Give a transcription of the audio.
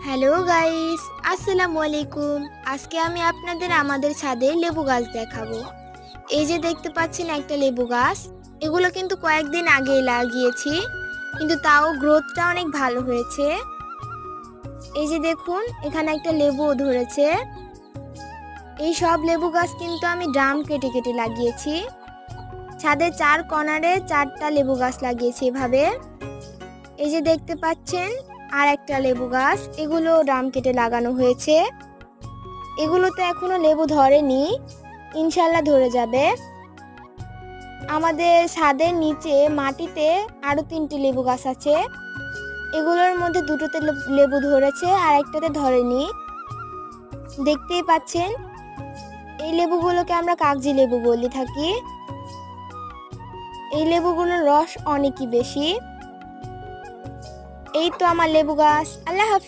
Hello guys, আসসালামু আলাইকুম। আজকে আমি আপনাদের আমাদের ছাদে লেবু গাছ দেখাবো। এই যে দেখতে পাচ্ছেন একটা লেবু গাছ। এগুলো কিন্তু কয়েকদিন আগেই লাগিয়েছি, কিন্তু তাও গ্রোথটা অনেক ভালো হয়েছে। এই যে দেখুন, এখানে একটা লেবুও ধরেছে। এই সব লেবু গাছ কিন্তু আমি ড্রাম কেটে কেটে লাগিয়েছি। ছাদের 4 কর্নারে 4টা লেবু গাছ লাগিয়েছি এভাবে। এই যে দেখতে পাচ্ছেন আর একটা লেবু গাছ, এগুলো ড্রাম কেটে লাগানো হয়েছে। এগুলোতে এখনো লেবু ধরেনি, ইনশাল্লাহ ধরে যাবে। আমাদের ছাদের নিচে মাটিতে আরো 3টি লেবু গাছ আছে। এগুলোর মধ্যে দুটোতে লেবু ধরেছে আর একটাতে ধরেনি। দেখতেই পাচ্ছেন, এই লেবুগুলোকে আমরা কাগজি লেবু বলে থাকি। এই লেবুগুলোর রস অনেকই বেশি। এই তো আমার লেবু গাছ। আল্লাহ হাফেজ।